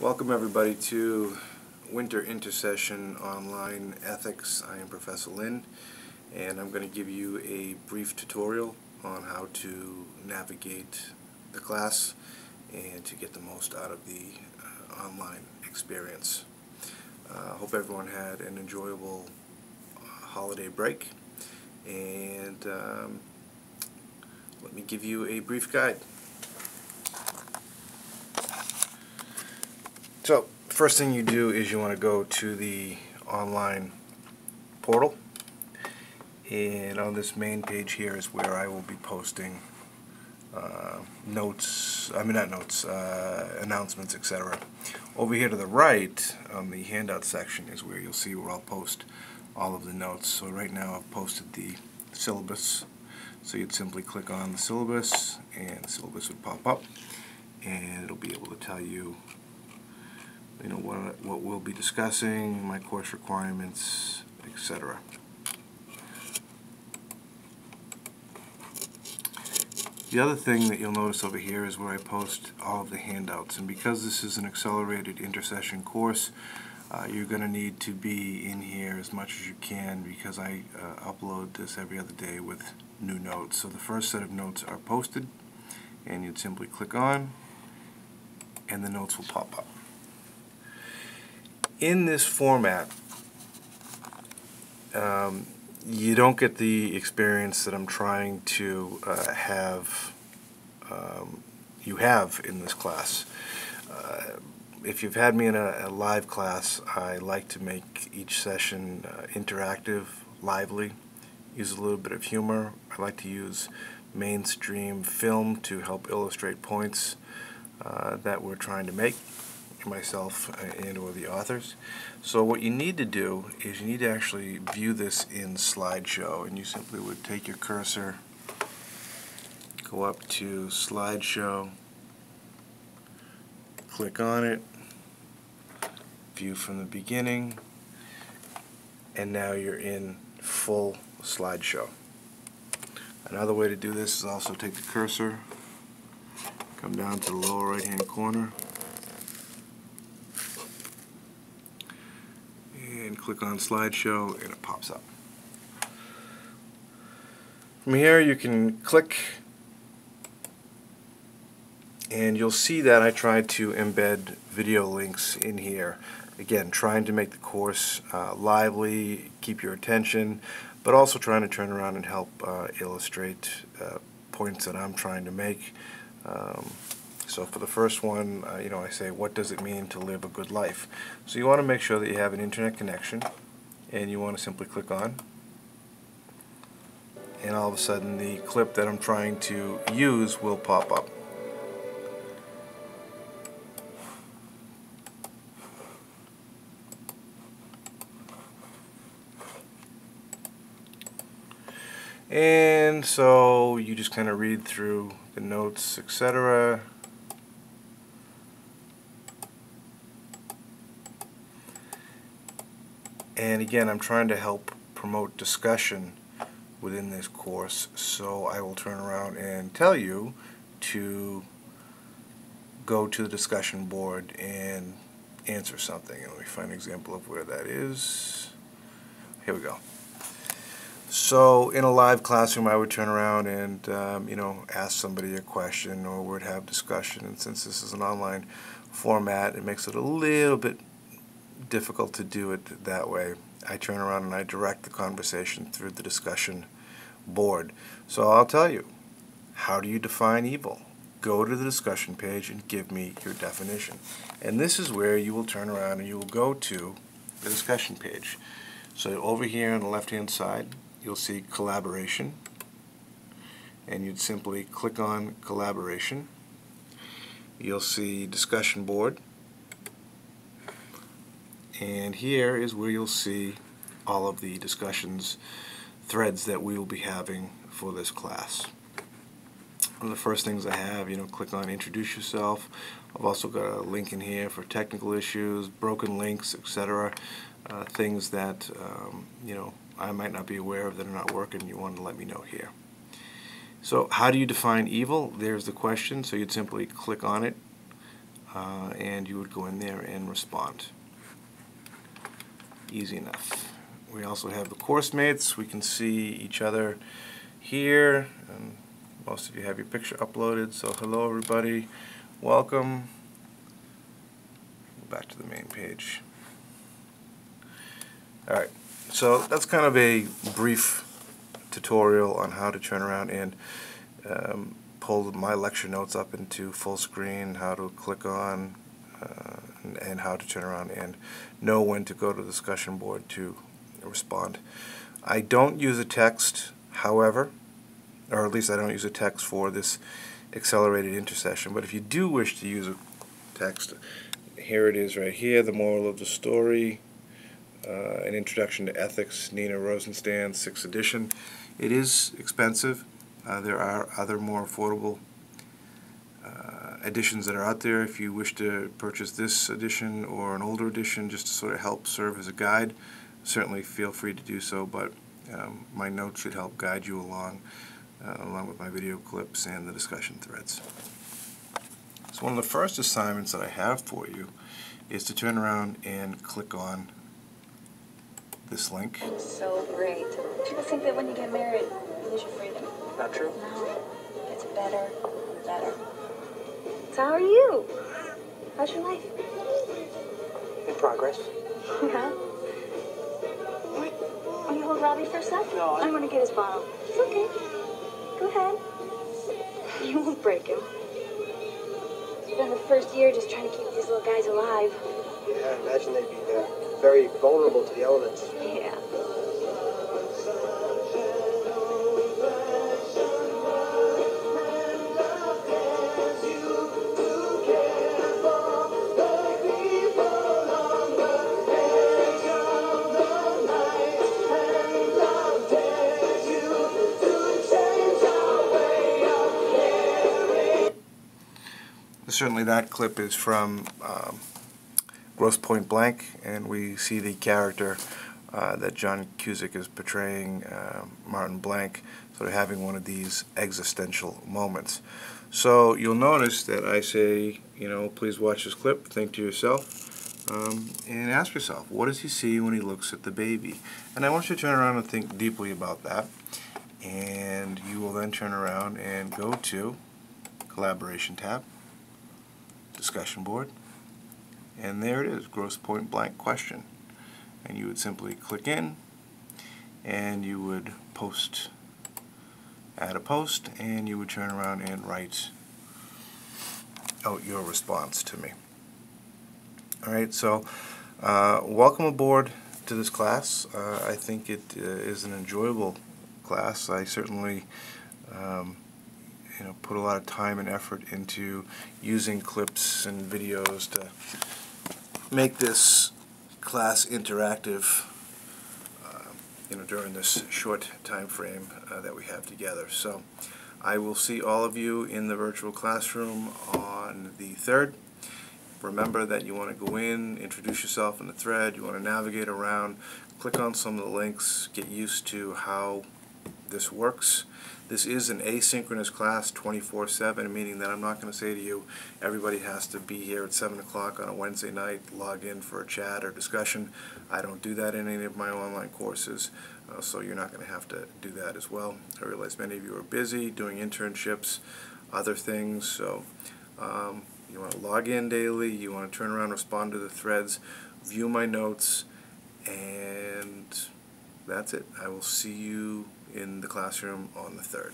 Welcome everybody to Winter Intersession Online Ethics. I am Professor Lin, and I'm going to give you a brief tutorial on how to navigate the class and to get the most out of the online experience. Hope everyone had an enjoyable holiday break, and let me give you a brief guide. So, first thing you do is you want to go to the online portal, and on this main page here is where I will be posting announcements, etc. Over here to the right, on the handout section, is where you'll see where I'll post all of the notes. So right now I've posted the syllabus, so you'd simply click on the syllabus and the syllabus would pop up, and it'll be able to tell you what we'll be discussing, my course requirements, etc. The other thing that you'll notice over here is where I post all of the handouts, and because this is an accelerated intersession course, you're going to need to be in here as much as you can, because I upload this every other day with new notes. So the first set of notes are posted, and you'd simply click on, and the notes will pop up. In this format, you don't get the experience that I'm trying to you have in this class. If you've had me in a live class, I like to make each session interactive, lively, use a little bit of humor. I like to use mainstream film to help illustrate points that we're trying to make, myself and or the authors. So what you need to do is you need to actually view this in slideshow, and you simply would take your cursor, go up to slideshow, click on it, view from the beginning, and now you're in full slideshow. Another way to do this is also take the cursor, come down to the lower right hand corner, and click on slideshow, and it pops up. From here you can click, and you'll see that I tried to embed video links in here. Again, trying to make the course lively, keep your attention, but also trying to turn around and help illustrate points that I'm trying to make. So for the first one, I say, what does it mean to live a good life? So you want to make sure that you have an internet connection, and you want to simply click on, and all of a sudden the clip that I'm trying to use will pop up. And so you just kind of read through the notes, etc. And again, I'm trying to help promote discussion within this course, so I will turn around and tell you to go to the discussion board and answer something. And let me find an example of where that is. Here we go. So in a live classroom, I would turn around and ask somebody a question, or would have discussion. And since this is an online format, it makes it a little bit difficult to do it that way. I turn around and I direct the conversation through the discussion board. So I'll tell you, how do you define evil? Go to the discussion page and give me your definition. And this is where you will turn around and you will go to the discussion page. So over here on the left hand side, you'll see collaboration, and you'd simply click on collaboration. You'll see discussion board, and here is where you'll see all of the discussions threads that we will be having for this class. One of the first things I have, click on introduce yourself. I've also got a link in here for technical issues, broken links, etc. Things that I might not be aware of that are not working. You want to let me know here. So how do you define evil? There's the question. So you'd simply click on it. and you would go in there and respond. Easy enough. We also have the course mates. We can see each other here, and most of you have your picture uploaded, so hello everybody, welcome. Back to the main page. Alright, so that's kind of a brief tutorial on how to turn around and pull my lecture notes up into full screen, how to click on and how to turn around and know when to go to the discussion board to respond. I don't use a text, however, or at least I don't use a text for this accelerated intersession, but if you do wish to use a text, here it is right here, the moral of the story, an introduction to ethics, Nina Rosenstand, 6th edition. It is expensive. There are other more affordable editions that are out there. If you wish to purchase this edition or an older edition just to sort of help serve as a guide, certainly feel free to do so, but my notes should help guide you along with my video clips and the discussion threads. So one of the first assignments that I have for you is to turn around and click on this link. So great. People think that when you get married, you lose your freedom. Not true? No. It gets better and better. So how are you? How's your life? In progress. Yeah. Will you hold Robbie for a sec? No, I want to get his bottle. It's okay. Go ahead. You won't break him. Spent the first year just trying to keep these little guys alive. Yeah, I imagine they'd be very vulnerable to the elements. Yeah. Certainly that clip is from Grosse Point Blank, and we see the character that John Cusack is portraying, Martin Blank, sort of having one of these existential moments. So you'll notice that I say, you know, please watch this clip, think to yourself, and ask yourself, what does he see when he looks at the baby? And I want you to turn around and think deeply about that, and you will then turn around and go to Collaboration tab, Discussion board, and there it is, Grosse Point Blank question, and you would simply click in and you would post, add a post, and you would turn around and write out your response to me. Alright, so welcome aboard to this class. I think it is an enjoyable class. I certainly put a lot of time and effort into using clips and videos to make this class interactive during this short time frame that we have together. So I will see all of you in the virtual classroom on the 3rd. Remember that you want to go in, introduce yourself in the thread, you want to navigate around, click on some of the links, get used to how this works. This is an asynchronous class 24/7, meaning that I'm not going to say to you everybody has to be here at 7 o'clock on a Wednesday night, log in for a chat or discussion. I don't do that in any of my online courses, so you're not going to have to do that as well. I realize many of you are busy doing internships, other things, so you want to log in daily, you want to turn around, respond to the threads, view my notes, and that's it. I will see you in the classroom on the 3rd.